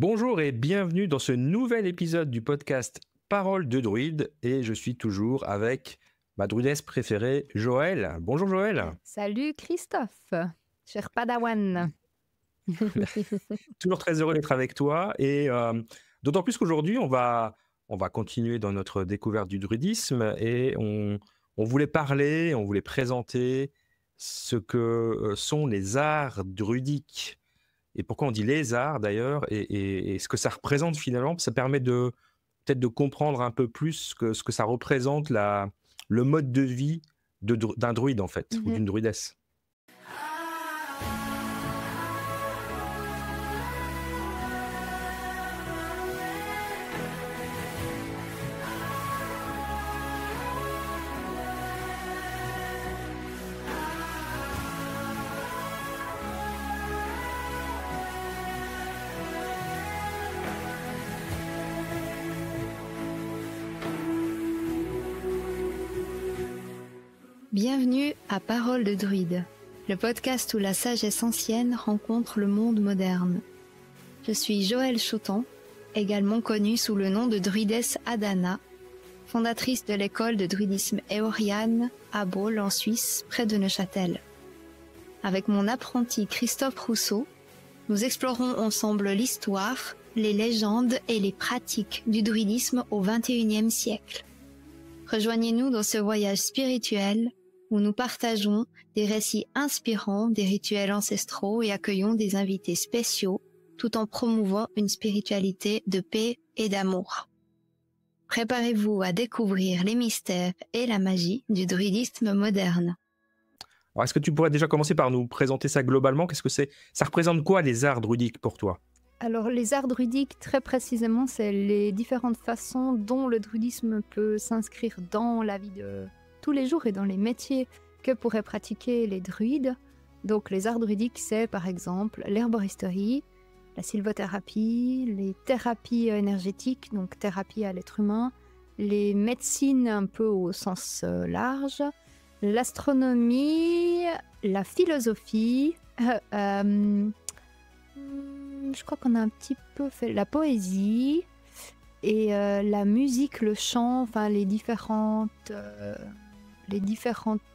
Bonjour et bienvenue dans ce nouvel épisode du podcast Parole de druide et je suis toujours avec ma druidesse préférée, Joël. Bonjour Joël. Salut Christophe, cher Padawan. Toujours très heureux d'être avec toi et d'autant plus qu'aujourd'hui on va continuer dans notre découverte du druidisme et on voulait parler, on voulait présenter ce que sont les arts druidiques. Et pourquoi on dit les arts d'ailleurs, et ce que ça représente finalement, ça permet peut-être de comprendre un peu plus ce que ça représente le mode de vie d'un druide en fait, ou d'une druidesse. Bienvenue à Parole de druide, le podcast où la sagesse ancienne rencontre le monde moderne. Je suis Joël Chotan, également connue sous le nom de druidesse Adana, fondatrice de l'école de druidisme éoriane à Baule en Suisse, près de Neuchâtel. Avec mon apprenti Christophe Rousseau, nous explorons ensemble l'histoire, les légendes et les pratiques du druidisme au XXIe siècle. Rejoignez-nous dans ce voyage spirituel où nous partageons des récits inspirants des rituels ancestraux et accueillons des invités spéciaux tout en promouvant une spiritualité de paix et d'amour. Préparez-vous à découvrir les mystères et la magie du druidisme moderne. Alors est-ce que tu pourrais déjà commencer par nous présenter ça globalement? Qu'est-ce que c'est? Ça représente quoi les arts druidiques pour toi? Alors les arts druidiques, très précisément, c'est les différentes façons dont le druidisme peut s'inscrire dans la vie de tous les jours et dans les métiers que pourraient pratiquer les druides. Donc les arts druidiques, c'est par exemple l'herboristerie, la sylvothérapie, les thérapies énergétiques, donc thérapie à l'être humain, les médecines un peu au sens large, l'astronomie, la philosophie, je crois qu'on a un petit peu fait la poésie et la musique, le chant, enfin les différents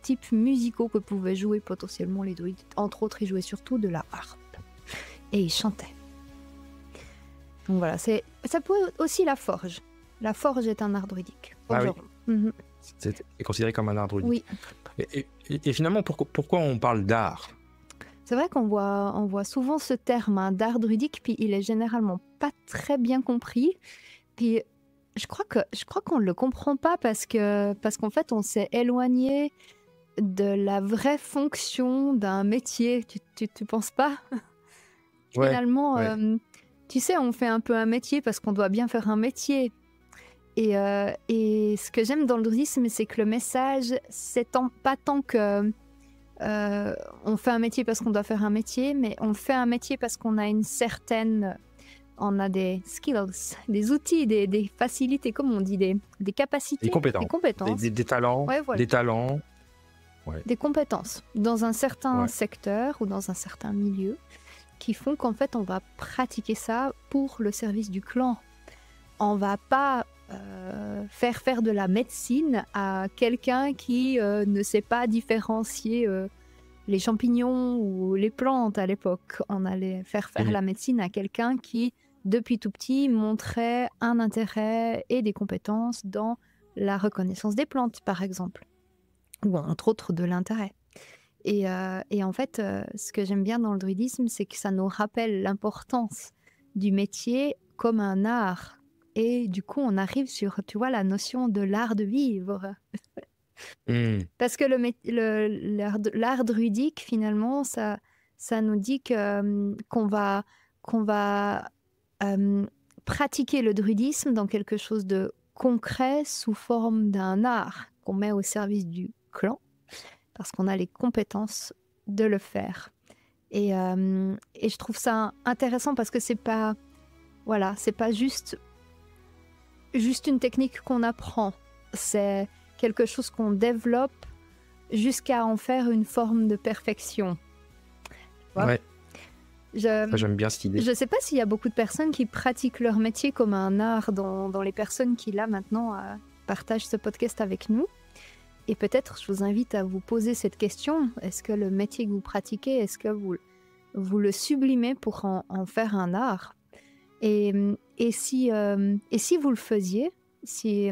types musicaux que pouvaient jouer potentiellement les druides. Entre autres, ils jouaient surtout de la harpe et ils chantaient. Donc voilà, ça peut aussi la forge. La forge est un art druidique. Ah oui. C'est considéré comme un art druidique. Oui. Et finalement, pourquoi on parle d'art? C'est vrai qu'on voit souvent ce terme d'art druidique, puis il est généralement pas très bien compris. Puis je crois qu'on ne le comprend pas parce qu'en fait, on s'est éloigné de la vraie fonction d'un métier. Tu penses pas? Ouais, Finalement, ouais. tu sais, on fait un peu un métier parce qu'on doit bien faire un métier. Et ce que j'aime dans le druidisme, c'est que le message, c'est pas tant que on fait un métier parce qu'on doit faire un métier, mais on fait un métier parce qu'on a on a des skills, des outils, des facilités, comme on dit, des capacités, Des compétences. des compétences. Des talents. Ouais, voilà. Des talents. Ouais. Des compétences dans un certain Ouais. secteur ou dans un certain milieu qui font qu'en fait on va pratiquer ça pour le service du clan. On va pas faire de la médecine à quelqu'un qui ne sait pas différencier les champignons ou les plantes à l'époque. On allait faire la médecine à quelqu'un qui, depuis tout petit, montrait un intérêt et des compétences dans la reconnaissance des plantes, par exemple, ou entre autres de l'intérêt. Et en fait, ce que j'aime bien dans le druidisme, c'est que ça nous rappelle l'importance du métier comme un art. Et du coup, on arrive sur, tu vois, la notion de l'art de vivre. Parce que l'art druidique, finalement, ça nous dit qu'on va pratiquer le druidisme dans quelque chose de concret sous forme d'un art qu'on met au service du clan, parce qu'on a les compétences de le faire. Et je trouve ça intéressant parce que c'est pas juste une technique qu'on apprend. C'est quelque chose qu'on développe jusqu'à en faire une forme de perfection. Ouais. Ça, j'aime bien cette idée. Je ne sais pas s'il y a beaucoup de personnes qui pratiquent leur métier comme un art dans les personnes qui, là, maintenant, partagent ce podcast avec nous. Et peut-être, je vous invite à vous poser cette question. Est-ce que le métier que vous pratiquez, est-ce que vous le sublimez pour en faire un art ? Et si vous le faisiez, si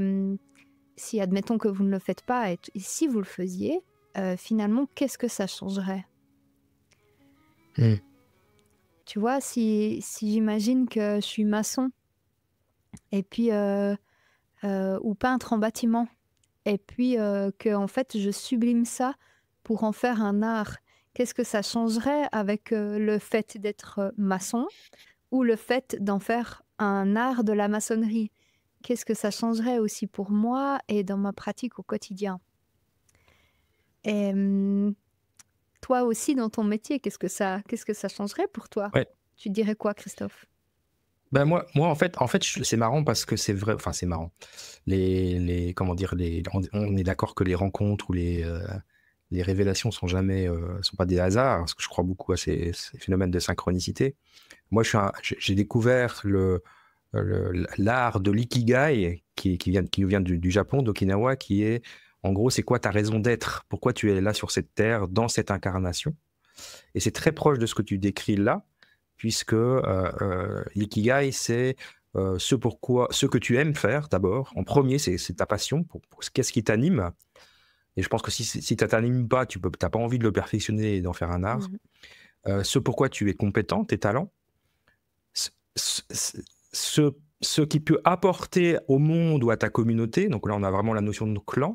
admettons que vous ne le faites pas, et si vous le faisiez, finalement, qu'est-ce que ça changerait ? Tu vois, si j'imagine que je suis maçon, et puis, ou peintre en bâtiment, et puis que en fait, je sublime ça pour en faire un art, qu'est-ce que ça changerait avec le fait d'être maçon ou le fait d'en faire un art de la maçonnerie ? Qu'est-ce que ça changerait aussi pour moi et dans ma pratique au quotidien ? Et toi aussi, dans ton métier, qu'est-ce que ça changerait pour toi ? Ouais. Tu dirais quoi, Christophe ? Ben moi en fait, c'est marrant parce que c'est vrai, enfin c'est marrant. Comment dire, on est d'accord que les rencontres ou les révélations sont pas des hasards, parce que je crois beaucoup à ces phénomènes de synchronicité. Moi, j'ai découvert l'art de l'ikigai qui nous vient du Japon, d'Okinawa, qui est, en gros, c'est quoi ta raison d'être ? Pourquoi tu es là sur cette terre, dans cette incarnation ? Et c'est très proche de ce que tu décris là, puisque l'ikigai, c'est ce que tu aimes faire d'abord. En premier, c'est ta passion, qu'est-ce qui t'anime ? Et je pense que si ça t'anime pas, t'as pas envie de le perfectionner et d'en faire un art. Ce pourquoi tu es compétent, tes talents. Ce qui peut apporter au monde ou à ta communauté. Donc là, on a vraiment la notion de clan.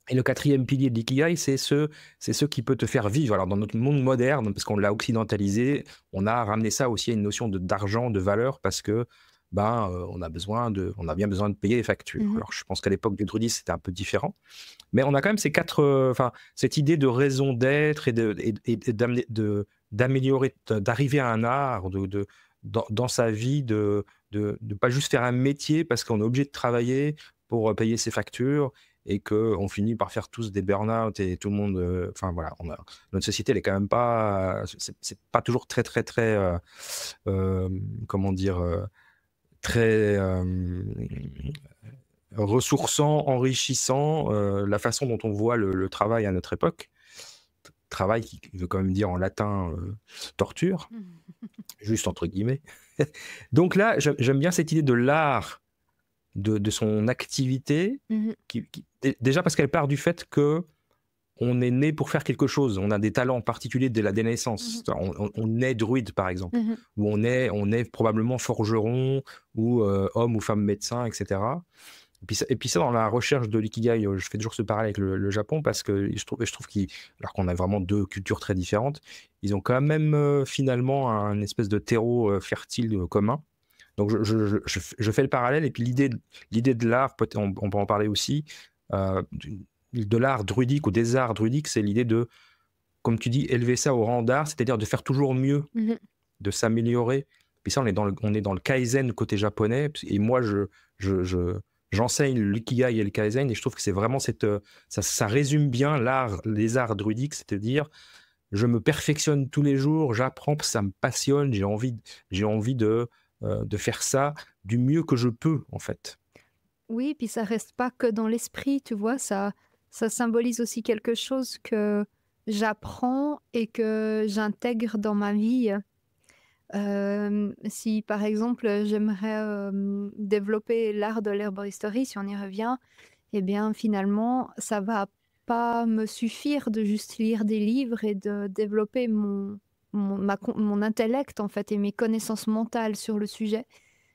Et le quatrième pilier de l'ikigai, c'est ce qui peut te faire vivre. Alors, dans notre monde moderne, parce qu'on l'a occidentalisé, on a ramené ça aussi à une notion d'argent, de valeur, parce que on a bien besoin de payer les factures. Alors, je pense qu'à l'époque du druidisme, c'était un peu différent. Mais on a quand même cette idée de raison d'être et d'améliorer, d'arriver à un art, dans sa vie, de pas juste faire un métier parce qu'on est obligé de travailler pour payer ses factures et qu'on finit par faire tous des burn-out et tout le monde... voilà, notre société, elle est quand même pas... c'est pas toujours très, très, très... comment dire... très ressourçant, enrichissant, la façon dont on voit le travail à notre époque. Travail qui veut quand même dire en latin torture, juste entre guillemets. Donc là, j'aime bien cette idée de l'art, de son activité, déjà parce qu'elle part du fait que on est né pour faire quelque chose, on a des talents particuliers dès la naissance. On est druide, par exemple, ou on est probablement forgeron, ou homme ou femme médecin, etc. Et puis ça, dans la recherche de l'ikigai, je fais toujours ce parallèle avec le Japon, parce que je trouve alors qu'on a vraiment deux cultures très différentes, ils ont quand même finalement un espèce de terreau fertile commun. Donc je fais le parallèle, et puis l'idée de l'art, on peut en parler aussi, de l'art druidique ou des arts druidiques, c'est l'idée de, comme tu dis, élever ça au rang d'art, c'est-à-dire de faire toujours mieux, de s'améliorer. Puis ça, on est dans le kaizen côté japonais, et moi j'enseigne l'ikigai et le kaizen, et je trouve que c'est vraiment ça résume bien les arts druidiques, c'est-à-dire je me perfectionne tous les jours, j'apprends, ça me passionne, j'ai envie de faire ça du mieux que je peux, en fait. Oui, puis ça reste pas que dans l'esprit, tu vois, ça symbolise aussi quelque chose que j'apprends et que j'intègre dans ma vie. Si par exemple j'aimerais développer l'art de l'herboristerie, si on y revient, eh bien finalement ça va pas me suffire de juste lire des livres et de développer mon intellect en fait et mes connaissances mentales sur le sujet.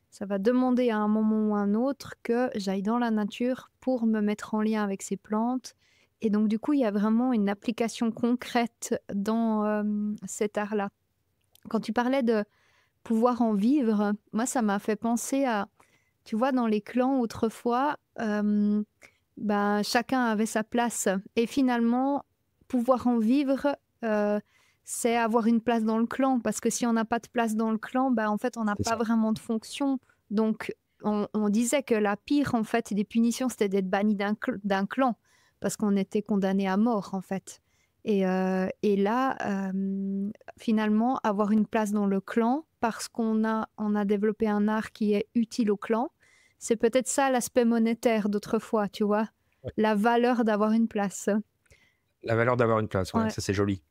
Ça va demander à un moment ou à un autre que j'aille dans la nature pour me mettre en lien avec ces plantes. Et donc du coup il y a vraiment une application concrète dans cet art-là. Quand tu parlais de pouvoir en vivre, moi, ça m'a fait penser à, tu vois, dans les clans autrefois, chacun avait sa place. Et finalement, pouvoir en vivre, c'est avoir une place dans le clan. Parce que si on n'a pas de place dans le clan, en fait, on n'a pas vraiment de fonction. Donc, on disait que la pire, en fait, des punitions, c'était d'être banni d'un clan. Parce qu'on était condamné à mort, en fait. Et là, finalement, avoir une place dans le clan, parce qu'on a développé un art qui est utile au clan, c'est peut-être ça l'aspect monétaire d'autrefois, tu vois, Ouais. la valeur d'avoir une place. La valeur d'avoir une place, ouais, Ouais. ça c'est joli.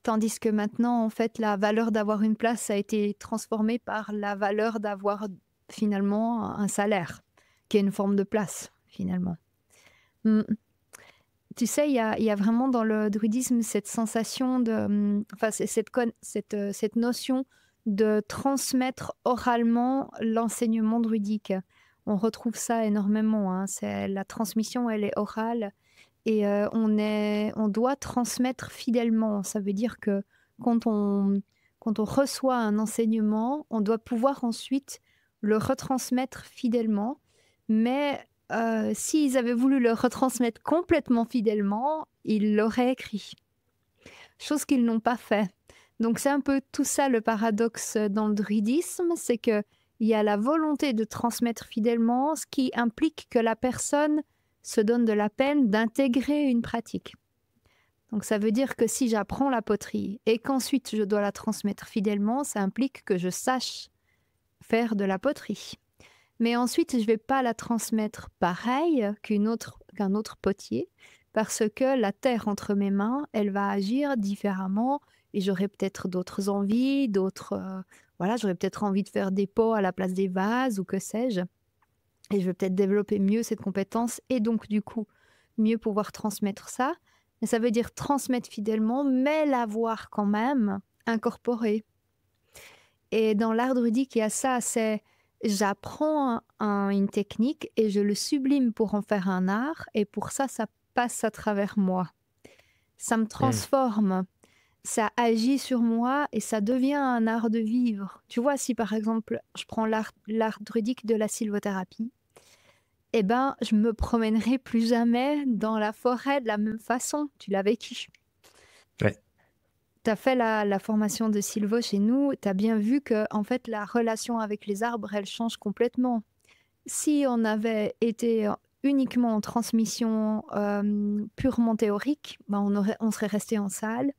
Tandis que maintenant, en fait, la valeur d'avoir une place a été transformée par la valeur d'avoir finalement un salaire, qui est une forme de place, finalement. Mm. Tu sais, il y a vraiment dans le druidisme cette sensation de... Enfin, cette notion de transmettre oralement l'enseignement druidique. On retrouve ça énormément, hein. La transmission, elle est orale. Et on doit transmettre fidèlement. Ça veut dire que quand on reçoit un enseignement, on doit pouvoir ensuite le retransmettre fidèlement. Mais s'ils avaient voulu le retransmettre complètement fidèlement, ils l'auraient écrit. Chose qu'ils n'ont pas fait. Donc c'est un peu tout ça le paradoxe dans le druidisme, c'est qu'il y a la volonté de transmettre fidèlement, ce qui implique que la personne se donne de la peine d'intégrer une pratique. Donc ça veut dire que si j'apprends la poterie et qu'ensuite je dois la transmettre fidèlement, ça implique que je sache faire de la poterie. Mais ensuite, je ne vais pas la transmettre pareil qu'un autre potier, parce que la terre entre mes mains, elle va agir différemment et j'aurai peut-être d'autres envies, j'aurai peut-être envie de faire des pots à la place des vases ou que sais-je. Et je vais peut-être développer mieux cette compétence et donc du coup mieux pouvoir transmettre ça. Mais ça veut dire transmettre fidèlement, mais l'avoir quand même incorporé. Et dans l'art druidique, il y a ça, c'est j'apprends une technique et je le sublime pour en faire un art, et pour ça, ça passe à travers moi. Ça me transforme, ça agit sur moi et ça devient un art de vivre. Tu vois, si par exemple, je prends l'art druidique de la sylvothérapie, eh ben, je me promènerai plus jamais dans la forêt de la même façon. Tu l'as vécu. Ouais. Tu as fait la formation de Sylvo chez nous, tu as bien vu que en fait, la relation avec les arbres, elle change complètement. Si on avait été uniquement en transmission purement théorique, ben on serait resté en salle,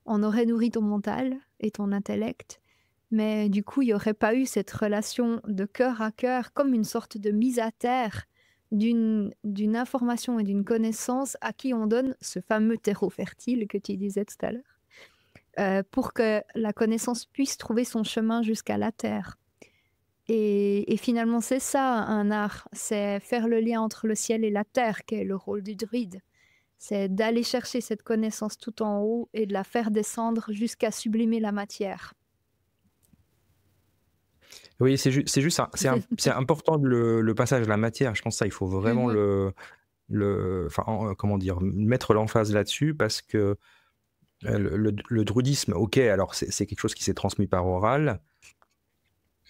on aurait nourri ton mental et ton intellect, mais du coup, il n'y aurait pas eu cette relation de cœur à cœur, comme une sorte de mise à terre d'une information et d'une connaissance à qui on donne ce fameux terreau fertile que tu disais tout à l'heure, pour que la connaissance puisse trouver son chemin jusqu'à la terre. Et finalement, c'est ça un art, c'est faire le lien entre le ciel et la terre, qui est le rôle du druide. C'est d'aller chercher cette connaissance tout en haut et de la faire descendre jusqu'à sublimer la matière. Oui, c'est juste ça. C'est important le passage à la matière. Je pense que ça, il faut vraiment comment dire, mettre l'emphase là-dessus, parce que le druidisme, ok, alors c'est quelque chose qui s'est transmis par oral,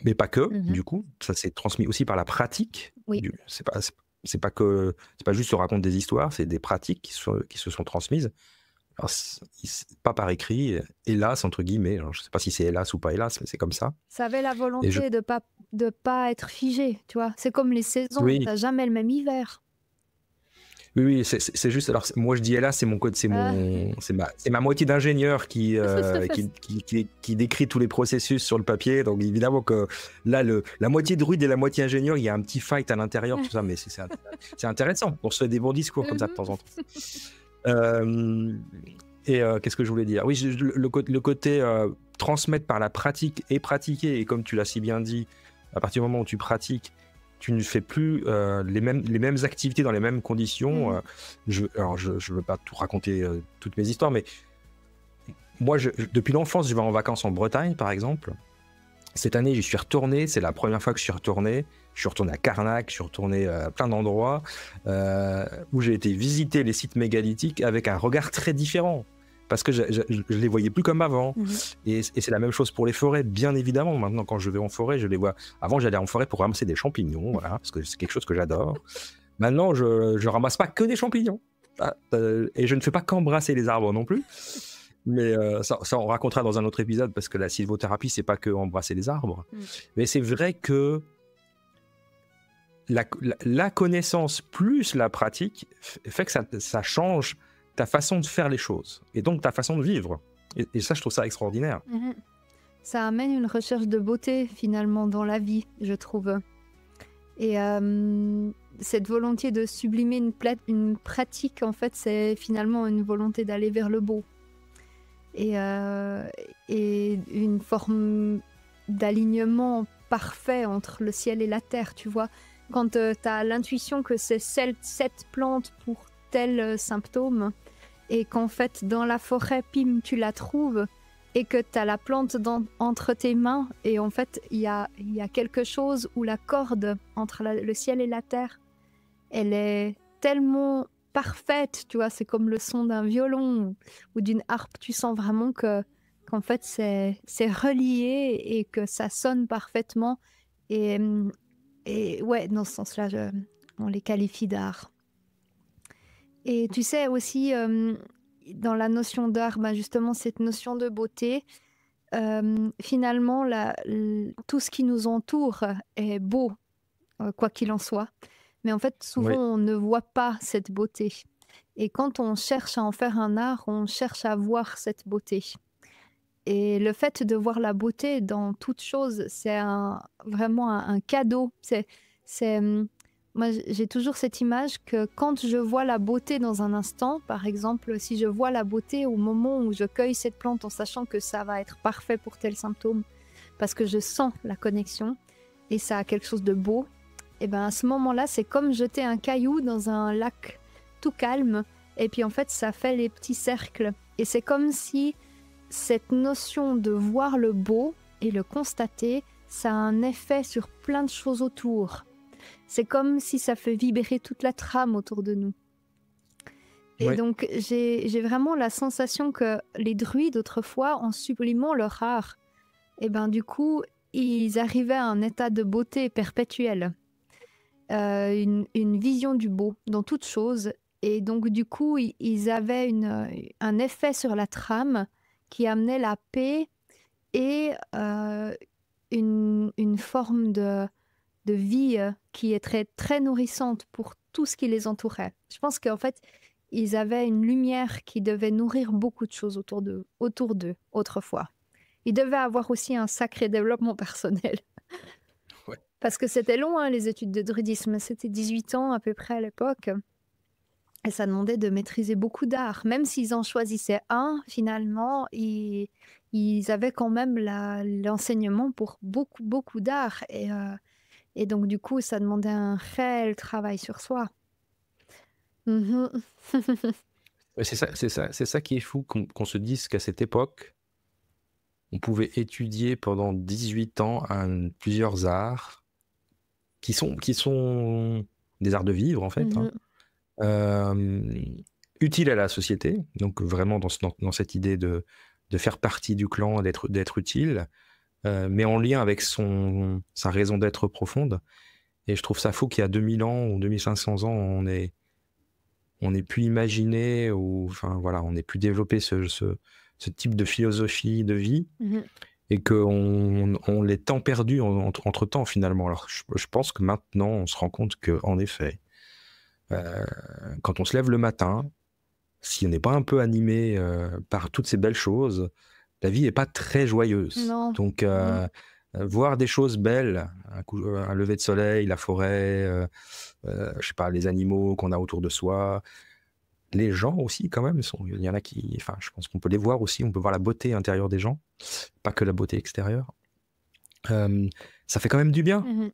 mais pas que. Du coup, ça s'est transmis aussi par la pratique. Oui. C'est pas juste se raconter des histoires, c'est des pratiques qui se sont transmises. Alors, pas par écrit, hélas, entre guillemets. Alors, je ne sais pas si c'est hélas ou pas hélas, mais c'est comme ça. Ça avait la volonté de pas être figé, tu vois. C'est comme les saisons, tu n'as jamais le même hiver. Oui, c'est juste. Alors, moi, je dis hélas, c'est mon code, c'est ma moitié d'ingénieur qui décrit tous les processus sur le papier. Donc, évidemment que là, la moitié druide et la moitié ingénieur, il y a un petit fight à l'intérieur, tout ça, mais c'est intéressant. On se fait des bons discours comme ça de temps en temps. Qu'est-ce que je voulais dire ? Oui, le côté transmettre par la pratique et pratiquer, et comme tu l'as si bien dit, à partir du moment où tu pratiques, tu ne fais plus les mêmes activités dans les mêmes conditions. Je ne veux pas tout raconter toutes mes histoires, mais moi, depuis l'enfance, je vais en vacances en Bretagne, par exemple. Cette année, j'y suis retourné. C'est la première fois que je suis retourné. Je suis retourné à Carnac, je suis retourné à plein d'endroits où j'ai été visiter les sites mégalithiques avec un regard très différent, parce que je les voyais plus comme avant. Et c'est la même chose pour les forêts, bien évidemment. Maintenant, quand je vais en forêt, je les vois. Avant, j'allais en forêt pour ramasser des champignons, voilà, parce que c'est quelque chose que j'adore. Maintenant, je ramasse pas que des champignons. Et je ne fais pas qu'embrasser les arbres non plus. Mais ça, on racontera dans un autre épisode, parce que la sylvothérapie, c'est pas que embrasser les arbres. Mais c'est vrai que la connaissance plus la pratique fait que ça change ta façon de faire les choses, et donc ta façon de vivre. Et ça, je trouve ça extraordinaire. Ça amène une recherche de beauté, finalement, dans la vie, je trouve. Et cette volonté de sublimer une pratique, en fait, c'est finalement une volonté d'aller vers le beau. Et une forme d'alignement parfait entre le ciel et la terre, tu vois. Quand tu as l'intuition que c'est cette plante pour tel symptôme, et qu'en fait, dans la forêt, pim, tu la trouves, et que tu as la plante entre tes mains, et en fait, il y a quelque chose où la corde entre le ciel et la terre, elle est tellement parfaite, tu vois, c'est comme le son d'un violon ou d'une harpe, tu sens vraiment qu'en fait, c'est relié et que ça sonne parfaitement. Et ouais, dans ce sens-là, on les qualifie d'art. Et tu sais aussi, dans la notion d'art, justement, cette notion de beauté, finalement, tout ce qui nous entoure est beau, quoi qu'il en soit. Mais en fait, souvent, Oui. on ne voit pas cette beauté. Et quand on cherche à en faire un art, on cherche à voir cette beauté. Et le fait de voir la beauté dans toute chose, c'est vraiment un cadeau. Moi, j'ai toujours cette image que quand je vois la beauté dans un instant, par exemple, si je vois la beauté au moment où je cueille cette plante en sachant que ça va être parfait pour tel symptôme, parce que je sens la connexion et ça a quelque chose de beau, et ben à ce moment-là, c'est comme jeter un caillou dans un lac tout calme, et puis en fait, ça fait les petits cercles. Et c'est comme si cette notion de voir le beau et le constater, ça a un effet sur plein de choses autour. C'est comme si ça fait vibrer toute la trame autour de nous. Et Oui. donc, j'ai vraiment la sensation que les druides, autrefois, en sublimant leur art, et ben du coup, ils arrivaient à un état de beauté perpétuelle. Une vision du beau dans toute chose. Et donc, du coup, ils avaient un effet sur la trame qui amenait la paix et une forme de vie qui est très, très nourrissante pour tout ce qui les entourait. Je pense qu'en fait, ils avaient une lumière qui devait nourrir beaucoup de choses autour d'eux autrefois. Ils devaient avoir aussi un sacré développement personnel. Ouais. Parce que c'était long, hein, les études de druidisme. C'était 18 ans à peu près à l'époque. Et ça demandait de maîtriser beaucoup d'art. Même s'ils en choisissaient un, finalement, ils avaient quand même l'enseignement pour beaucoup, beaucoup d'art. Et donc, du coup, ça demandait un réel travail sur soi. Mhm. Ouais, c'est ça qui est fou, qu'on se dise qu'à cette époque, on pouvait étudier pendant 18 ans plusieurs arts qui sont des arts de vivre, en fait, hein. Utiles à la société, donc vraiment dans cette idée de faire partie du clan, d'être utile, mais en lien avec sa raison d'être profonde. Et je trouve ça fou qu'il y a 2000 ans ou 2500 ans, on ait pu imaginer, ou enfin voilà, on ait pu développer ce type de philosophie de vie, et qu'on l'ait tant perdu entre-temps finalement. Alors je pense que maintenant on se rend compte qu'en effet, quand on se lève le matin, si on n'est pas un peu animé par toutes ces belles choses, la vie n'est pas très joyeuse. Non. Donc voir des choses belles, un lever de soleil, la forêt, je sais pas, les animaux qu'on a autour de soi, les gens aussi quand même, il y en a qui, enfin, je pense qu'on peut les voir aussi, on peut voir la beauté intérieure des gens, pas que la beauté extérieure. Ça fait quand même du bien.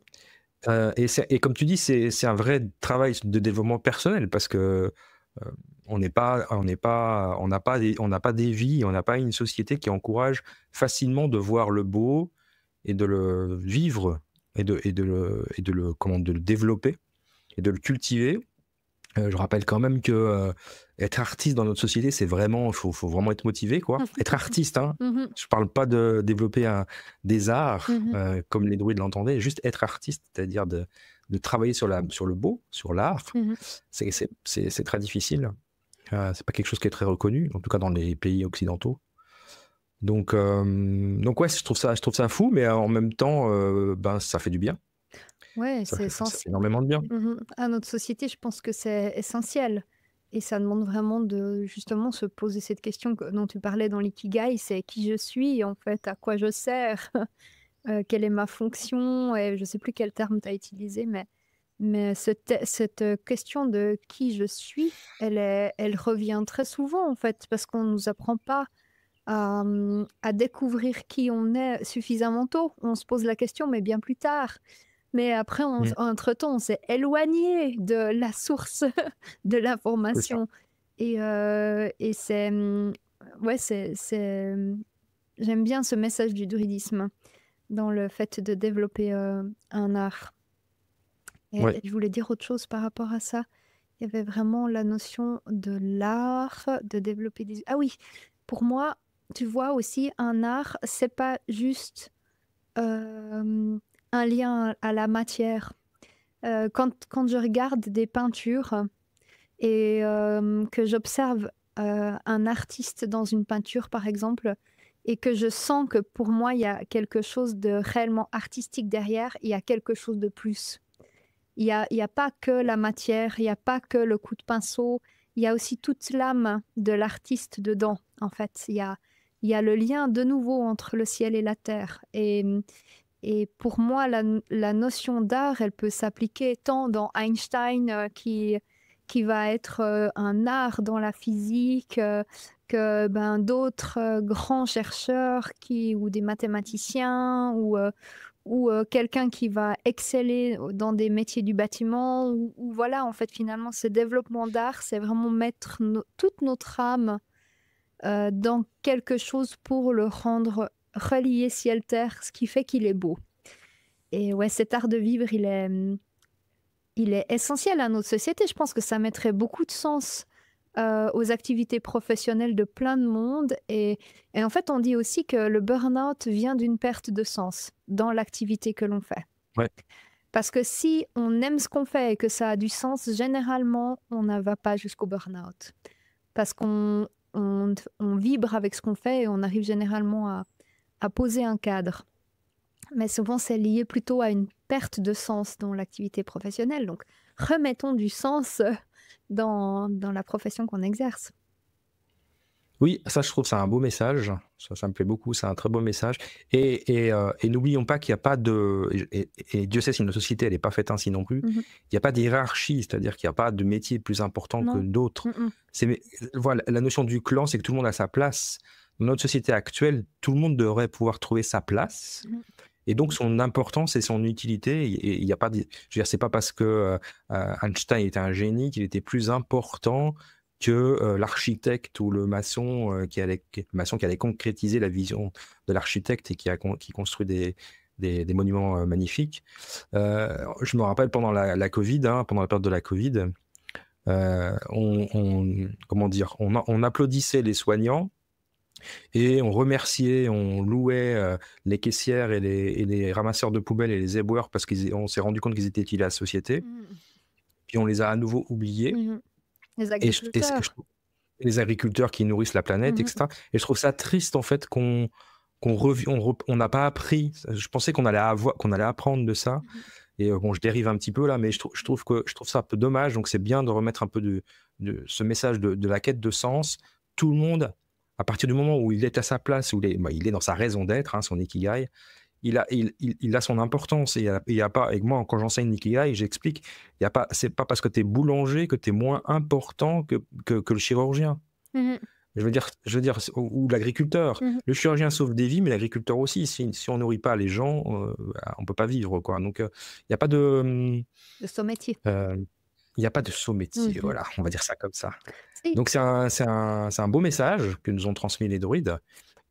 Et comme tu dis, c'est un vrai travail de développement personnel, parce que on n'a pas des vies, on n'a pas une société qui encourage facilement de voir le beau et de le vivre et de le développer et de le cultiver. Je rappelle quand même que être artiste dans notre société, c'est vraiment, faut vraiment être motivé, quoi. Être artiste, hein. Je parle pas de développer des arts comme les druides l'entendaient, juste être artiste, c'est-à-dire de travailler sur le beau, sur l'art. C'est très difficile. C'est pas quelque chose qui est très reconnu, en tout cas dans les pays occidentaux. Donc ouais, je trouve ça fou, mais en même temps, ça fait du bien. Ouais, Ça c'est fait essentiel. énormément de bien. À notre société, je pense que c'est essentiel. Et ça demande vraiment de justement se poser cette question dont tu parlais dans l'ikigai, c'est qui je suis en fait, à quoi je sers, quelle est ma fonction, et je sais plus quel terme tu as utilisé, mais cette question de qui je suis, elle revient très souvent en fait, parce qu'on nous apprend pas à découvrir qui on est suffisamment tôt. On se pose la question, mais bien plus tard. Mais après, Mm. entre-temps, on s'est éloigné de la source de C'est ça. l'information. Et c'est, ouais, j'aime bien ce message du druidisme dans le fait de développer un art. Ouais. Et je voulais dire autre chose par rapport à ça. Il y avait vraiment la notion de l'art, de développer des... Ah oui, pour moi, tu vois aussi, un art, c'est pas juste un lien à la matière. Quand je regarde des peintures et que j'observe un artiste dans une peinture, par exemple, et que je sens que pour moi, il y a quelque chose de réellement artistique derrière, il y a quelque chose de plus. Il y a pas que la matière, il y a pas que le coup de pinceau, il y a aussi toute l'âme de l'artiste dedans, en fait. Il y a le lien de nouveau entre le ciel et la terre. Et pour moi, la notion d'art, elle peut s'appliquer tant dans Einstein, qui va être un art dans la physique, que d'autres grands chercheurs ou des mathématiciens, ou quelqu'un qui va exceller dans des métiers du bâtiment, ou voilà, en fait, finalement, ce développement d'art, c'est vraiment mettre toute notre âme dans quelque chose pour le rendre relié ciel-terre, ce qui fait qu'il est beau. Et ouais, cet art de vivre, il est essentiel à notre société. Je pense que ça mettrait beaucoup de sens aux activités professionnelles de plein de monde. Et en fait, on dit aussi que le burn-out vient d'une perte de sens dans l'activité que l'on fait. Ouais. Parce que si on aime ce qu'on fait et que ça a du sens, généralement, on ne va pas jusqu'au burn-out. Parce qu'on vibre avec ce qu'on fait et on arrive généralement à poser un cadre. Mais souvent, c'est lié plutôt à une perte de sens dans l'activité professionnelle. Donc, remettons du sens dans la profession qu'on exerce. Oui, ça, je trouve, c'est un beau message. Ça me plaît beaucoup. C'est un très beau message. Et n'oublions pas qu'il n'y a pas de... Et Dieu sait si notre société, elle n'est pas faite ainsi non plus. Mhm. Il n'y a pas d'hierarchie, c'est-à-dire qu'il n'y a pas de métier plus important que Non. d'autres. Mm-mm. Voilà, la notion du clan, c'est que tout le monde a sa place. Dans notre société actuelle, tout le monde devrait pouvoir trouver sa place. Mhm. Et donc, son importance et son utilité, et il n'y a pas... Je veux dire, c'est pas parce que Einstein était un génie qu'il était plus important que l'architecte ou le maçon, qui allait concrétiser la vision de l'architecte et qui construit des monuments magnifiques. Je me rappelle pendant la Covid, pendant la période de la Covid, comment dire, on applaudissait les soignants et on remerciait, on louait les caissières et les ramasseurs de poubelles et les éboueurs parce qu'on s'est rendu compte qu'ils étaient utiles à la société. Puis on les a à nouveau oubliés. Les Et agriculteurs. les agriculteurs qui nourrissent la planète, etc. Et je trouve ça triste en fait qu'on n'a pas appris. Je pensais qu'on allait apprendre de ça. Et bon, je dérive un petit peu là, mais je trouve ça un peu dommage. Donc c'est bien de remettre un peu de ce message de la quête de sens. Tout le monde, à partir du moment où il est à sa place, où il est dans sa raison d'être, son ikigai, il a son importance. Et il y a pas, et moi, quand j'enseigne l'ikigai, j'explique, c'est pas parce que tu es boulanger que tu es moins important que le chirurgien. Je veux dire, ou l'agriculteur. Le chirurgien sauve des vies, mais l'agriculteur aussi. Si on nourrit pas les gens, on peut pas vivre, quoi. Donc, il n'y a pas de... De son métier. Il n'y a pas de saut métier, voilà, on va dire ça comme ça. Si. Donc, c'est un beau message que nous ont transmis les druides.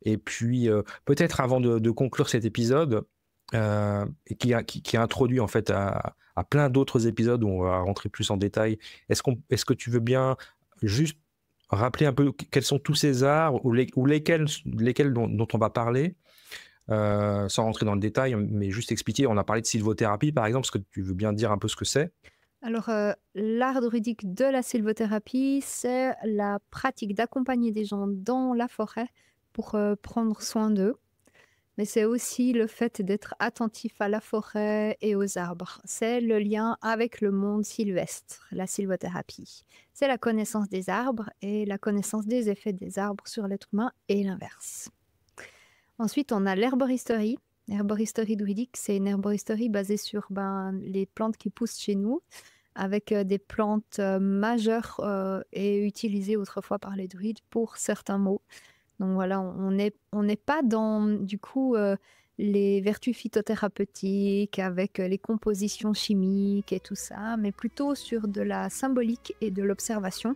Et puis, peut-être avant de conclure cet épisode, qui est introduit en fait à plein d'autres épisodes où on va rentrer plus en détail, est-ce que tu veux bien juste rappeler un peu quels sont tous ces arts ou lesquels dont on va parler, sans rentrer dans le détail, mais juste expliquer. On a parlé de sylvothérapie, par exemple. Est-ce que tu veux bien dire un peu ce que c'est? Alors, l'art druidique de la sylvothérapie, c'est la pratique d'accompagner des gens dans la forêt pour prendre soin d'eux. mais c'est aussi le fait d'être attentif à la forêt et aux arbres. C'est le lien avec le monde sylvestre, la sylvothérapie. C'est la connaissance des arbres et la connaissance des effets des arbres sur l'être humain et l'inverse. Ensuite, on a l'herboristerie. L'herboristerie druidique, c'est une herboristerie basée sur les plantes qui poussent chez nous, avec des plantes majeures et utilisées autrefois par les druides pour certains maux. Donc voilà, on n'est pas dans du coup les vertus phytothérapeutiques avec les compositions chimiques et tout ça, mais plutôt sur de la symbolique et de l'observation.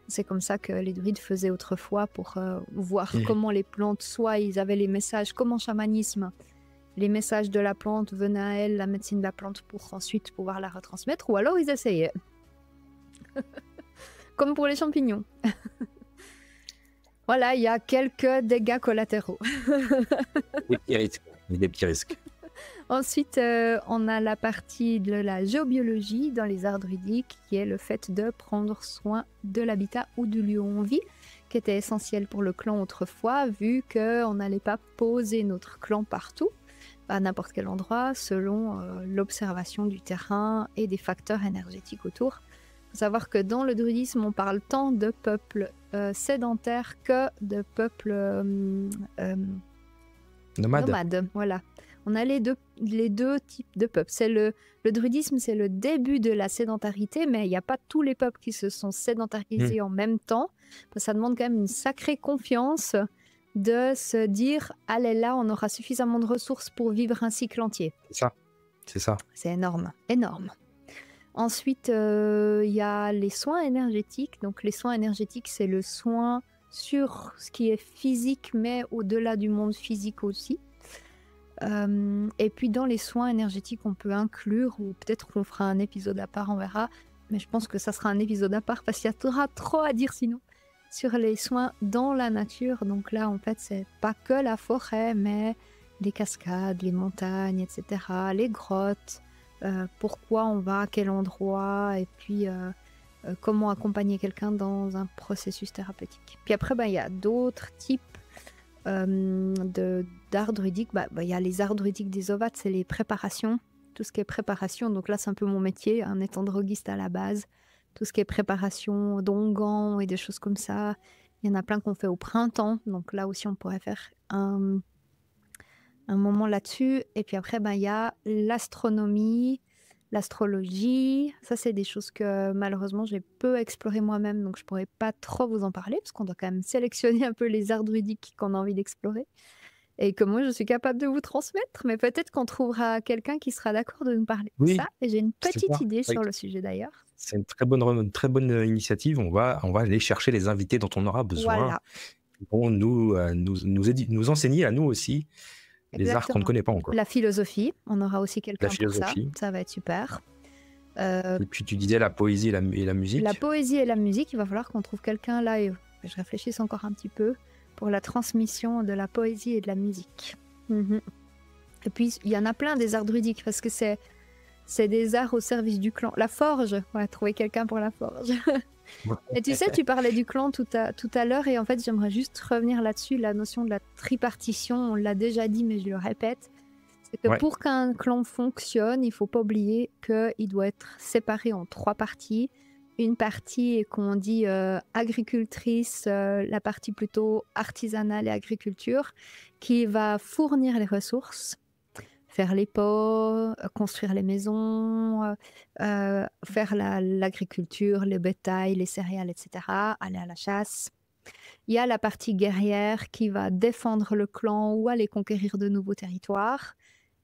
C'est comme ça que les druides faisaient autrefois pour voir comment les plantes, soit ils avaient les messages, comme en chamanisme, les messages de la plante venaient à elle, la médecine de la plante, pour ensuite pouvoir la retransmettre, ou alors ils essayaient. Comme pour les champignons. Voilà, il y a quelques dégâts collatéraux. Des petits risques. Ensuite, on a la partie de la géobiologie dans les arts druidiques, qui est le fait de prendre soin de l'habitat ou du lieu où on vit, qui était essentiel pour le clan autrefois, vu qu'on n'allait pas poser notre clan partout, à n'importe quel endroit, selon l'observation du terrain et des facteurs énergétiques autour. Il faut savoir que dans le druidisme, on parle tant de peuples sédentaires que de peuples nomades. Voilà. On a les deux types de peuples. Le druidisme, c'est le début de la sédentarité, mais il n'y a pas tous les peuples qui se sont sédentarisés en même temps. Ça demande quand même une sacrée confiance de se dire « Allez, là, on aura suffisamment de ressources pour vivre un cycle entier ». C'est ça. C'est énorme, énorme. Ensuite, il y a les soins énergétiques. Donc, les soins énergétiques, c'est le soin sur ce qui est physique, mais au-delà du monde physique aussi. Et puis, dans les soins énergétiques, on peut inclure, ou peut-être qu'on fera un épisode à part, on verra, mais je pense que ça sera un épisode à part parce qu'il y aura trop à dire sinon, sur les soins dans la nature. Donc là, en fait, c'est pas que la forêt, mais les cascades, les montagnes, etc., les grottes, pourquoi on va, à quel endroit, et puis comment accompagner quelqu'un dans un processus thérapeutique. Puis après, il y a d'autres types d'art druidique. Il y a les arts druidiques des ovates, c'est les préparations, tout ce qui est préparation. Donc là, c'est un peu mon métier, en étant droguiste à la base. Tout ce qui est préparation d'onguents et des choses comme ça. Il y en a plein qu'on fait au printemps. Donc là aussi, on pourrait faire un moment là-dessus. Et puis après, il y a l'astronomie, l'astrologie. Ça, c'est des choses que malheureusement, j'ai peu exploré moi-même. Donc, je ne pourrais pas trop vous en parler parce qu'on doit quand même sélectionner un peu les arts druidiques qu'on a envie d'explorer. Et que moi, je suis capable de vous transmettre. Mais peut-être qu'on trouvera quelqu'un qui sera d'accord de nous parler de ça. Et j'ai une petite idée sur le sujet d'ailleurs. C'est une très bonne initiative. On va aller chercher les invités dont on aura besoin. Voilà. Qui vont nous enseigner à nous aussi les arts qu'on ne connaît pas encore. La philosophie, on aura aussi quelqu'un pour ça. Ça va être super. Et puis tu disais la poésie et la musique. La poésie et la musique, il va falloir qu'on trouve quelqu'un là, et je réfléchisse encore un petit peu, pour la transmission de la poésie et de la musique. Et puis, il y en a plein des arts druidiques, parce que c'est des arts au service du clan. La forge, on va trouver quelqu'un pour la forge. Et tu sais, tu parlais du clan tout à l'heure, et en fait, j'aimerais juste revenir là-dessus, la notion de la tripartition, on l'a déjà dit, mais je le répète, c'est que pour qu'un clan fonctionne, il ne faut pas oublier qu'il doit être séparé en 3 parties. Une partie qu'on dit agricultrice, la partie plutôt artisanale et agriculture, qui va fournir les ressources, faire les pots, construire les maisons, faire l'agriculture, le bétail, les céréales, etc., aller à la chasse. Il y a la partie guerrière qui va défendre le clan ou aller conquérir de nouveaux territoires.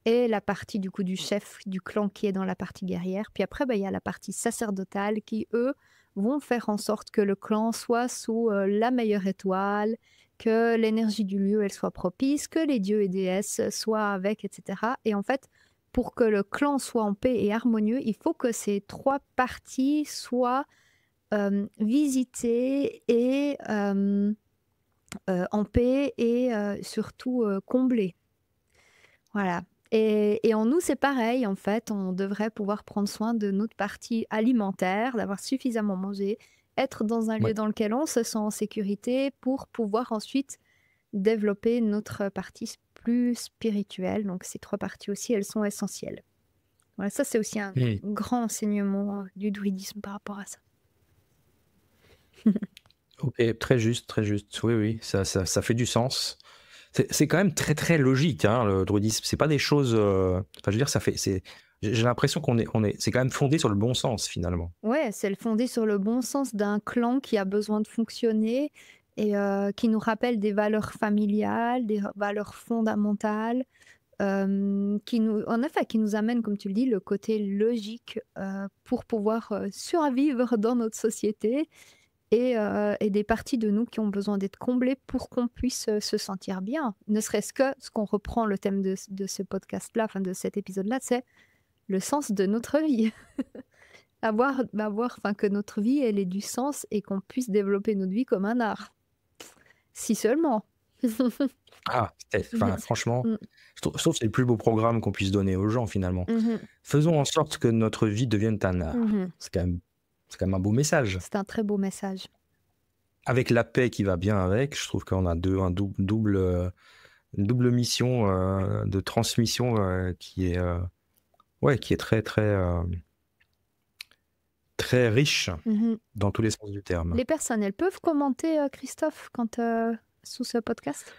Et la partie du coup du chef du clan qui est dans la partie guerrière. Puis après, il y a la partie sacerdotale qui, eux, vont faire en sorte que le clan soit sous la meilleure étoile, que l'énergie du lieu, elle soit propice, que les dieux et déesses soient avec, etc. Et en fait, pour que le clan soit en paix et harmonieux, il faut que ces 3 parties soient visitées et en paix et surtout comblées. Voilà. Et en nous, c'est pareil, en fait, on devrait pouvoir prendre soin de notre partie alimentaire, d'avoir suffisamment mangé, être dans un lieu dans lequel on se sent en sécurité pour pouvoir ensuite développer notre partie plus spirituel. Donc ces 3 parties aussi, elles sont essentielles. Voilà, ça c'est aussi un grand enseignement du druidisme par rapport à ça. Ok, très juste, très juste. Oui, ça fait du sens. C'est quand même très très logique, hein, le druidisme. C'est pas des choses. Enfin, je veux dire, j'ai l'impression c'est quand même fondé sur le bon sens finalement. Ouais, c'est fondé sur le bon sens d'un clan qui a besoin de fonctionner et qui nous rappelle des valeurs familiales, des valeurs fondamentales, qui nous amène, comme tu le dis, le côté logique pour pouvoir survivre dans notre société et des parties de nous qui ont besoin d'être comblées pour qu'on puisse se sentir bien. Ne serait-ce que ce qu'on reprend le thème de ce podcast-là, enfin de cet épisode-là, c'est le sens de notre vie. Que notre vie, elle ait du sens et qu'on puisse développer notre vie comme un art. Si seulement. Franchement, je trouve que c'est le plus beau programme qu'on puisse donner aux gens finalement. Faisons en sorte que notre vie devienne un art. C'est quand même un beau message. C'est un très beau message. Avec la paix qui va bien avec, je trouve qu'on a une double mission de transmission qui est très très très riche dans tous les sens du terme. Les personnes, elles peuvent commenter, Christophe, sous ce podcast ?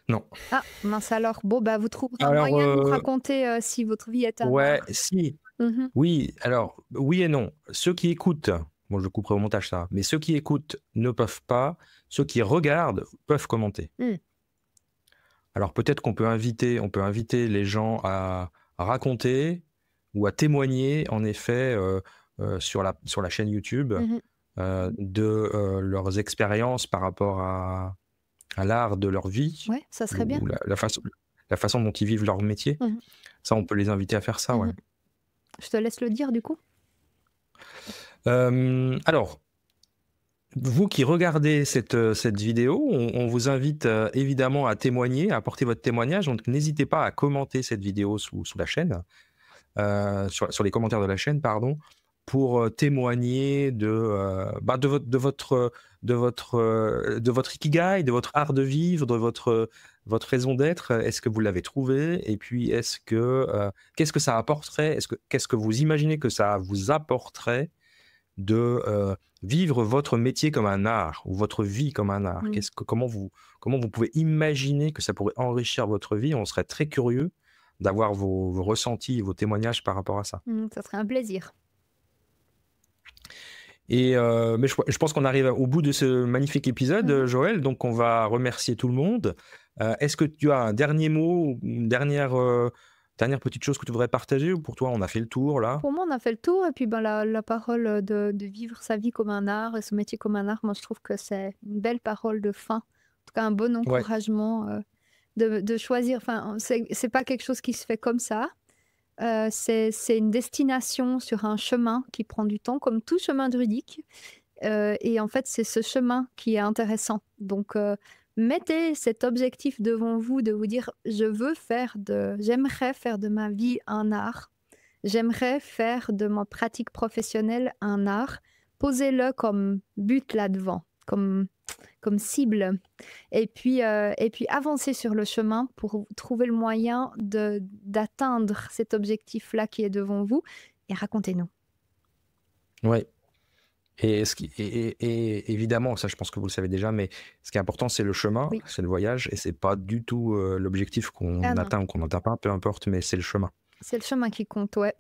Non. Ah, mince alors. Bon, vous trouverez un moyen de nous raconter si votre vie est un art. Si. Oui, alors, oui et non. Ceux qui écoutent, je couperai au montage ça, mais ceux qui écoutent ne peuvent pas. Ceux qui regardent peuvent commenter. Alors, peut-être qu'on peut inviter les gens à raconter ou à témoigner, en effet, sur la chaîne YouTube de leurs expériences par rapport à l'art de leur vie. Ouais, ça serait bien. La façon dont ils vivent leur métier. Ça, on peut les inviter à faire ça, ouais. Je te laisse le dire, du coup. Alors, vous qui regardez cette vidéo, on vous invite évidemment à témoigner, à apporter votre témoignage. Donc, n'hésitez pas à commenter cette vidéo sous la chaîne, sur les commentaires de la chaîne, pardon, pour témoigner de votre ikigai, de votre art de vivre, de votre raison d'être. Est-ce que vous l'avez trouvé? Et puis, qu'est-ce que ça apporterait? Qu'est-ce que vous imaginez que ça vous apporterait de vivre votre métier comme un art ou votre vie comme un art? Comment vous pouvez imaginer que ça pourrait enrichir votre vie? On serait très curieux d'avoir vos ressentis, vos témoignages par rapport à ça. Ça serait un plaisir. Mais je pense qu'on arrive au bout de ce magnifique épisode, Joël, donc on va remercier tout le monde. Est-ce que tu as un dernier mot, une dernière petite chose que tu voudrais partager, ou pour toi on a fait le tour là? Pour moi on a fait le tour, et puis la parole de vivre sa vie comme un art et ce métier comme un art, moi je trouve que c'est une belle parole de fin, en tout cas un bon encouragement de choisir. Enfin, c'est pas quelque chose qui se fait comme ça. C'est une destination sur un chemin qui prend du temps, comme tout chemin druidique. Et en fait, c'est ce chemin qui est intéressant. Donc, mettez cet objectif devant vous de vous dire « j'aimerais faire de ma vie un art. J'aimerais faire de ma pratique professionnelle un art. » Posez-le comme but là-devant, comme cible, et puis avancez sur le chemin pour trouver le moyen d'atteindre cet objectif-là qui est devant vous, et racontez-nous. Oui. Et évidemment, ça je pense que vous le savez déjà, mais ce qui est important, c'est le chemin, c'est le voyage, et c'est pas du tout l'objectif qu'on atteint ou qu'on n'atteint pas, peu importe, mais c'est le chemin. C'est le chemin qui compte, ouais.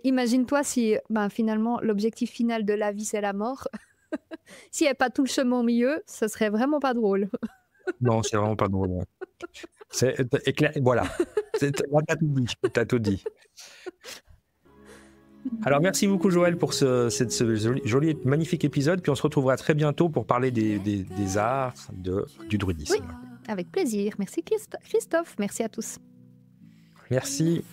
Imagine-toi si finalement l'objectif final de la vie c'est la mort. S'il n'y avait pas tout le chemin au milieu, ce serait vraiment pas drôle. Non, c'est vraiment pas drôle. Ouais. Voilà. T'as tout dit. Alors, merci beaucoup, Joël, pour ce joli, magnifique épisode. Puis on se retrouvera très bientôt pour parler des arts du druidisme. Oui, avec plaisir. Merci, Christophe. Merci à tous. Merci.